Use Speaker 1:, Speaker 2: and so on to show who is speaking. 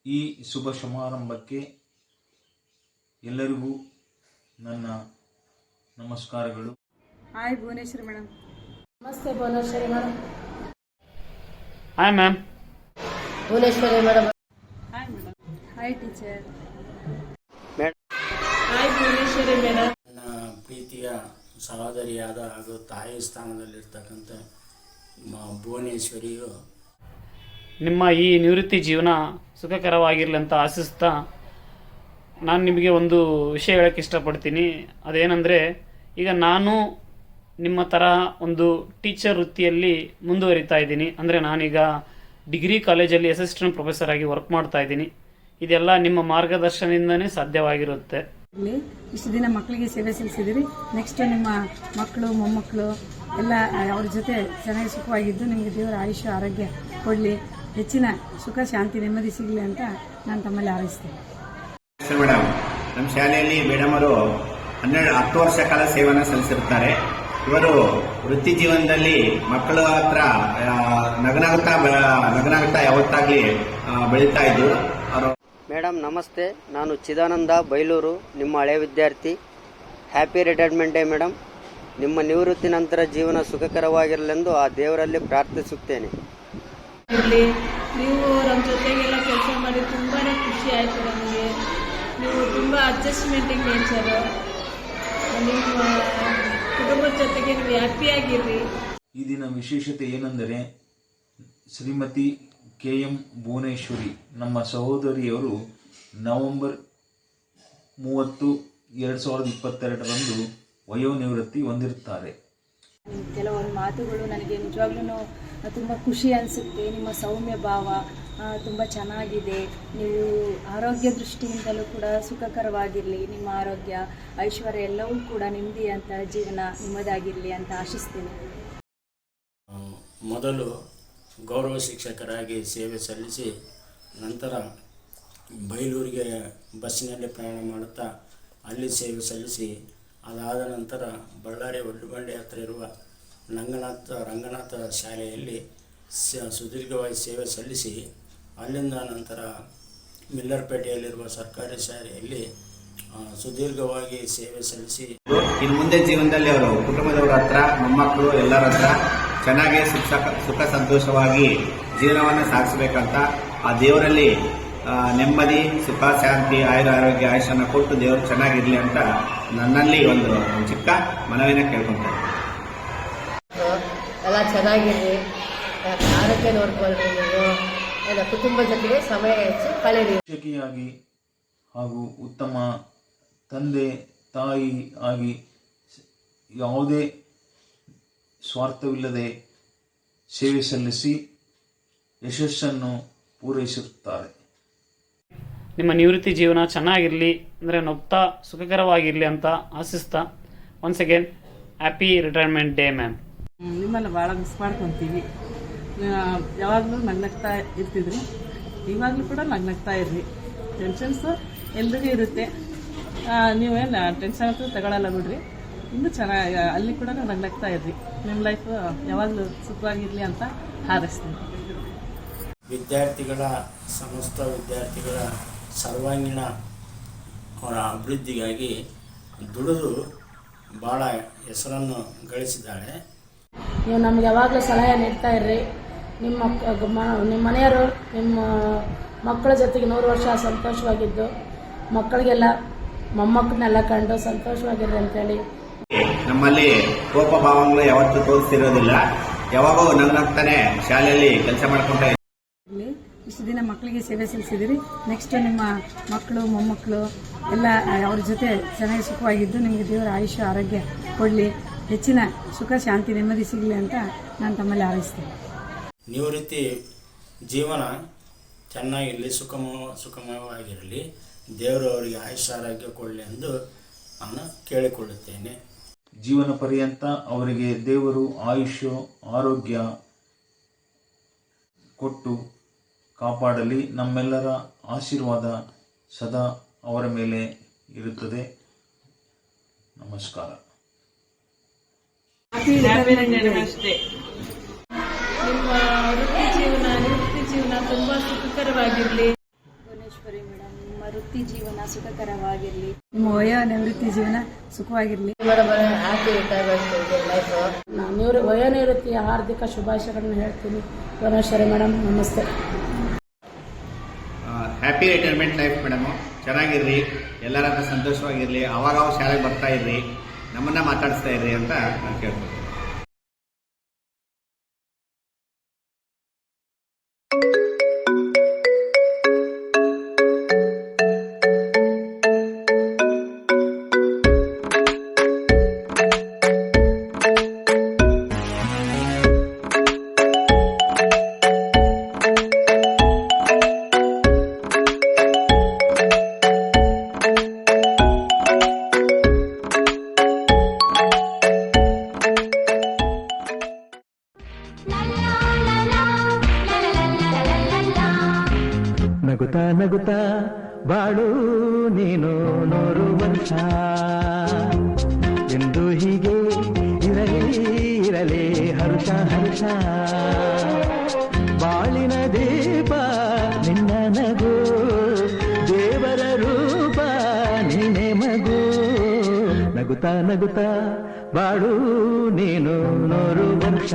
Speaker 1: ಈ ಶುಭ ಸಮಾರಂಭಕ್ಕೆ ಎಲ್ಲರಿಗೂ ನನ್ನ ನಮಸ್ಕಾರಗಳು.
Speaker 2: Hi Bhuvaneshwari madam.
Speaker 3: ನಮಸ್ತೆ Bhuvaneshwari madam.
Speaker 4: Hi ma'am.
Speaker 3: Bhuvaneshwari madam.
Speaker 2: Hi madam. Hi teacher.
Speaker 3: Hi Bhuvaneshwari madam.
Speaker 5: ನನ್ನ ಪ್ರೀತಿಯ ಸಹೋದರಿಯಾದ ಹಾಗೂ ತಾಯಿ ಸ್ಥಾನದಲ್ಲಿರ್ತಕ್ಕಂಥ ಭುವನೇಶ್ವರಿಯು
Speaker 4: ನಿಮ್ಮ ಈ ನಿವೃತ್ತಿ ಜೀವನ ಸುಖಕರವಾಗಿರಲಿ ಅಂತ ಆಶಿಸ್ತಾ ನಾನು ನಿಮಗೆ ಒಂದು ವಿಷಯ ಹೇಳೋಕ್ಕೆ ಇಷ್ಟಪಡ್ತೀನಿ. ಅದೇನೆಂದರೆ, ಈಗ ನಾನು ನಿಮ್ಮ ಥರ ಒಂದು ಟೀಚರ್ ವೃತ್ತಿಯಲ್ಲಿ ಮುಂದುವರಿತಾ ಇದ್ದೀನಿ. ಅಂದರೆ ನಾನೀಗ ಡಿಗ್ರಿ ಕಾಲೇಜಲ್ಲಿ ಅಸಿಸ್ಟೆಂಟ್ ಪ್ರೊಫೆಸರ್ ಆಗಿ ವರ್ಕ್ ಮಾಡ್ತಾ ಇದ್ದೀನಿ. ಇದೆಲ್ಲ ನಿಮ್ಮ ಮಾರ್ಗದರ್ಶನದಿಂದನೇ ಸಾಧ್ಯವಾಗಿರುತ್ತೆ.
Speaker 2: ಇಷ್ಟು ದಿನ ಮಕ್ಕಳಿಗೆ ಸೇವೆ ಸಲ್ಲಿಸಿದಿರಿ. ನೆಕ್ಸ್ಟ್ ನಿಮ್ಮ ಮಕ್ಕಳು ಮೊಮ್ಮಕ್ಕಳು ಎಲ್ಲ ಅವ್ರ ಜೊತೆ ಚೆನ್ನಾಗಿ ಸುಖವಾಗಿದ್ದು ನಿಮಗೆ ದೇವರ ಆಯುಷ್ಯ ಆರೋಗ್ಯ ಕೊಡಲಿ, ಹೆಚ್ಚಿನ ಸುಖ ಶಾಂತಿ ನೆಮ್ಮದಿ ಸಿಗಲಿ ಅಂತ ನಾನು ತಮ್ಮಲ್ಲಿ ಹಾರೈಸ್ತೇನೆ.
Speaker 6: ಮೇಡಮ್, ನಮ್ಮ ಶಾಲೆಯಲ್ಲಿ ಮೇಡಮ್ ಅವರು 10 ವರ್ಷ ಕಾಲ ಸೇವೆಯನ್ನು ಸಲ್ಲಿಸಿರುತ್ತಾರೆ. ಇವರು ವೃತ್ತಿ ಜೀವನದಲ್ಲಿ ಮಕ್ಕಳ ಹತ್ರ ನಗನಾಗುತ್ತಾ ಯಾವತ್ತಾಗ್ಲಿ ಬೆಳೀತಾ ಇದ್ರು. ಅವರು
Speaker 7: ಮೇಡಮ್ ನಮಸ್ತೆ, ನಾನು ಚಿದಾನಂದ ಬೈಲೂರು, ನಿಮ್ಮ ಹಳೆ ವಿದ್ಯಾರ್ಥಿ. Happy retirement day madam. ನಿಮ್ಮ ನಿವೃತ್ತಿ ನಂತರ ಜೀವನ ಸುಖಕರವಾಗಿರಲೆಂದು ಆ ದೇವರಲ್ಲಿ ಪ್ರಾರ್ಥಿಸುತ್ತೇನೆ.
Speaker 3: ನೀವು ನಮ್ಮ ಜೊತೆಗೆಲ್ಲ ಕೆಲಸ ಮಾಡಿ ತುಂಬಾ ಖುಷಿ ಆಯಿತು ನಮಗೆ. ನೀವು ತುಂಬ ಅಡ್ಜಸ್ಟ್ಮೆಂಟಿಂಗ್ ನೇಚರು. ನಿಮ್ಮ ಕುಟುಂಬದ ಜೊತೆಗೆ ನೀವು ಹ್ಯಾಪಿಯಾಗಿರ್ರಿ.
Speaker 1: ಈ ದಿನ ವಿಶೇಷತೆ ಏನೆಂದರೆ, ಶ್ರೀಮತಿ KM ಭುವನೇಶ್ವರಿ ನಮ್ಮ ಸಹೋದರಿಯವರು ನವೆಂಬರ್ 30, 2022ರಂದು ವಯೋನಿವೃತ್ತಿ ಹೊಂದಿರುತ್ತಾರೆ.
Speaker 8: ಕೆಲವೊಂದು ಮಾತುಗಳು ನನಗೆ ನಿಜವಾಗ್ಲೂ ತುಂಬ ಖುಷಿ ಅನಿಸುತ್ತೆ. ನಿಮ್ಮ ಸೌಮ್ಯ ಭಾವ ತುಂಬ ಚೆನ್ನಾಗಿದೆ. ನೀವು ಆರೋಗ್ಯ ದೃಷ್ಟಿಯಿಂದಲೂ ಕೂಡ ಸುಖಕರವಾಗಿರಲಿ. ನಿಮ್ಮ ಆರೋಗ್ಯ ಐಶ್ವರ್ಯ ಎಲ್ಲವೂ ಕೂಡ ನೆಮ್ಮದಿ ಅಂತ ಜೀವನ ನಿಮ್ಮದಾಗಿರಲಿ ಅಂತ ಆಶಿಸ್ತೀನಿ.
Speaker 5: ಮೊದಲು ಗೌರವ ಶಿಕ್ಷಕರಾಗಿ ಸೇವೆ ಸಲ್ಲಿಸಿ, ನಂತರ ಬೈಲೂರಿಗೆ ಬಸ್ಸಿನಲ್ಲಿ ಪ್ರಯಾಣ ಮಾಡುತ್ತಾ ಅಲ್ಲಿ ಸೇವೆ ಸಲ್ಲಿಸಿ, ಅದಾದ ನಂತರ ಬಳ್ಳಾರಿ ಒಡ್ಡುಬಂಡೆ ಹತ್ರ ಇರುವ ರಂಗನಾಥ ಶಾಲೆಯಲ್ಲಿ ಸುದೀರ್ಘವಾಗಿ ಸೇವೆ ಸಲ್ಲಿಸಿ, ಅಲ್ಲಿಂದ ನಂತರ ಮಿಲ್ಲರ್ಪೇಟೆಯಲ್ಲಿರುವ ಸರ್ಕಾರಿ ಶಾಲೆಯಲ್ಲಿ ಸುದೀರ್ಘವಾಗಿ ಸೇವೆ ಸಲ್ಲಿಸಿ,
Speaker 6: ಇನ್ನು ಮುಂದೆ ಜೀವನದಲ್ಲಿ ಅವರು ಕುಟುಂಬದವರ ಹತ್ರ, ಮೊಮ್ಮಕ್ಕಳು ಎಲ್ಲರ ಹತ್ರ ಚೆನ್ನಾಗಿ ಸುಖ ಸಂತೋಷವಾಗಿ ಜೀವನವನ್ನು ಸಾಗಿಸಬೇಕಂತ ಆ ದೇವರಲ್ಲಿ ನೆಮ್ಮದಿ, ಸುಖ, ಶಾಂತಿ, ಆರೋಗ್ಯ ಆಯುಷನ್ನು ಕೊಟ್ಟು ದೇವರು ಚೆನ್ನಾಗಿರಲಿ ಅಂತ ನನ್ನಲ್ಲಿ ಒಂದು ಚಿಕ್ಕ ಮನವಿನ ಕೇಳ್ಕೊಂತಾರೆ.
Speaker 3: ಎಲ್ಲ ಚೆನ್ನಾಗಿರ್ರಿ, ಆರೋಗ್ಯ ನೋಡ್ಕೊಳ್ರಿ. ನೀವು ಎಲ್ಲ ಕುಟುಂಬ ಜೊತೆಗೆ ಸಮಯ ಹೆಚ್ಚು ಕಳೆಯಿರಿ.
Speaker 1: ಶಿಕ್ಷಕಿಯಾಗಿ ಹಾಗೂ ಉತ್ತಮ ತಂದೆ ತಾಯಿ ಆಗಿ ಯಾವುದೇ ಸ್ವಾರ್ಥವಿಲ್ಲದೆ ಸೇವೆ ಸಲ್ಲಿಸಿ ಯಶಸ್ಸನ್ನು ಪೂರೈಸುತ್ತಾರೆ.
Speaker 4: ನಿಮ್ಮ ನಿವೃತ್ತಿ ಜೀವನ ಚೆನ್ನಾಗಿರಲಿ, ಅಂದರೆ ನಗ್ತಾ ಸುಖಕರವಾಗಿರಲಿ ಅಂತ ಆಶಿಸ್ತಾ once again happy retirement day ma'am.
Speaker 2: ನಿಮ್ಮನ್ನು ಭಾಳ ಮಿಸ್ ಮಾಡ್ಕೊತೀವಿ. ಯಾವಾಗಲೂ ನಗ್ನಗ್ತಾ ಇರ್ತಿದ್ರಿ, ಇವಾಗಲೂ ಕೂಡ ನಗ್ನಗ್ತಾ ಇರ್ರಿ. ಟೆನ್ಷನ್ಸು ಎಲ್ರಿಗೂ ಇರುತ್ತೆ, ನೀವೇನು ಟೆನ್ಷನ್ ಅಂತೂ ತಗೊಳ್ಳಲ್ಲ ಬಿಡ್ರಿ. ಇನ್ನೂ ಚೆನ್ನಾಗಿ ಅಲ್ಲಿ ಕೂಡ ನಗ್ನಗ್ತಾ ಇರ್ರಿ. ನಿಮ್ಮ ಲೈಫ್ ಯಾವಾಗಲೂ ಸುಖವಾಗಿರಲಿ ಅಂತ ಹಾರೈಸ್ತೀನಿ.
Speaker 5: ಸಮಸ್ತ ವಿದ್ಯಾರ್ಥಿಗಳ ಸರ್ವಾಂಗೀಣ ಅವರ ಅಭಿವೃದ್ಧಿಗಾಗಿ ದುಡಿದು ಭಾಳ ಹೆಸರನ್ನು ಗಳಿಸಿದ್ದಾಳೆ.
Speaker 3: ನೀವು ನಮ್ಗೆ ಯಾವಾಗಲೂ ಸಲಹೆ ನೀಡ್ತಾ ಇರ್ರಿ. ನಿಮ್ಮ ಮನೆಯವರು ನಿಮ್ಮ ಮಕ್ಕಳ ಜೊತೆಗೆ 100 ವರ್ಷ ಸಂತೋಷವಾಗಿದ್ದು, ಮಕ್ಕಳಿಗೆಲ್ಲ ಮೊಮ್ಮಕ್ಕಳನ್ನೆಲ್ಲ ಕಂಡು ಸಂತೋಷವಾಗಿರ್ರಿ ಅಂತೇಳಿ.
Speaker 6: ನಮ್ಮಲ್ಲಿ ಕೋಪ ಭಾವಗಳು ಯಾವತ್ತೂ ತೋರಿಸ್ತಿರೋದಿಲ್ಲ. ಯಾವಾಗೂ ನಗ್ನಗ್ತಾನೆ ಶಾಲೆಯಲ್ಲಿ ಕೆಲಸ ಮಾಡ್ಕೊಂತ.
Speaker 2: ಇಷ್ಟು ದಿನ ಮಕ್ಕಳಿಗೆ ಸೇವೆ ಸಲ್ಲಿಸಿದಿರಿ. ನೆಕ್ಸ್ಟ್ ನಿಮ್ಮ ಮಕ್ಕಳು ಮೊಮ್ಮಕ್ಕಳು ಎಲ್ಲ ಅವ್ರ ಜೊತೆ ಚೆನ್ನಾಗಿ ಸುಖವಾಗಿದ್ದು ನಿಮಗೆ ದೇವರ ಆಯುಷ್ಯ ಆರೋಗ್ಯ ಕೊಡಲಿ, ಹೆಚ್ಚಿನ ಸುಖ ಶಾಂತಿ ನೆಮ್ಮದಿ ಸಿಗಲಿ ಅಂತ ನಾನು ತಮ್ಮಲ್ಲಿ ಹಾರೈಸ್ತೇನೆ.
Speaker 5: ನಿವೃತ್ತಿ ಜೀವನ ಚೆನ್ನಾಗಿರಲಿ, ಸುಖಮಯವಾಗಿರಲಿ, ದೇವರು ಅವರಿಗೆ ಆಯುಷ್ಯ ಆರೋಗ್ಯ ಕೊಡಲಿ ಎಂದು ನಾನು ಕೇಳಿಕೊಳ್ಳುತ್ತೇನೆ.
Speaker 1: ಜೀವನ ಪರ್ಯಂತ ಅವರಿಗೆ ದೇವರು ಆಯುಷ್ಯ ಆರೋಗ್ಯ ಕೊಟ್ಟು ಕಾಪಾಡಲಿ. ನಮ್ಮೆಲ್ಲರ ಆಶೀರ್ವಾದ ಸದಾ ಅವರ ಮೇಲೆ ಇರುತ್ತದೆ. ನಮಸ್ಕಾರ.
Speaker 3: ನಿಮ್ಮ ವೃತ್ತಿ ಜೀವನ ತುಂಬ ಸುಖಕರವಾಗಿರಲಿ.
Speaker 8: ಸುಖಕರವಾಗಿರಲಿ.
Speaker 9: ನಿಮ್ಮ ವಯೋನಿವೃತ್ತಿ ಜೀವನ ಸುಖವಾಗಿರಲಿ.
Speaker 3: ವಯೋನಿವೃತ್ತಿಯ ಹಾರ್ದಿಕ ಶುಭಾಶಯಗಳನ್ನು ಹೇಳ್ತೀನಿ. ಭುವನೇಶ್ವರಿ ಮೇಡಮ್, ನಮಸ್ತೆ.
Speaker 6: Happy retirement life madam. ಚೆನ್ನಾಗಿರ್ರಿ, ಎಲ್ಲರನ್ನ ಸಂತೋಷವಾಗಿರಲಿ, ಅವಾಗ ಶಾಲೆಗೆ ಬರ್ತಾ ಇರ್ರಿ, ನಮ್ಮನ್ನ ಮಾತಾಡಿಸ್ತಾ ಇರ್ರಿ ಅಂತ ನಾನು ಕೇಳ್ತೀನಿ.
Speaker 10: ನಗುತ್ತಾ ನಗುತ್ತಾ ಬಾಳು ನೀನು 100 ವರ್ಷ ಎಂದು ಹೀಗೆ ಇರಲಿ ಹರುಷ ಹರುಷ. ಬಾಳಿನ ದೀಪ ನಿನ್ನ ನಗು, ದೇವರ ರೂಪ ನೀನೆ ಮಗು. ನಗುತ್ತಾ ನಗುತ್ತಾ ಬಾಳು ನೀನು 100 ವರ್ಷ.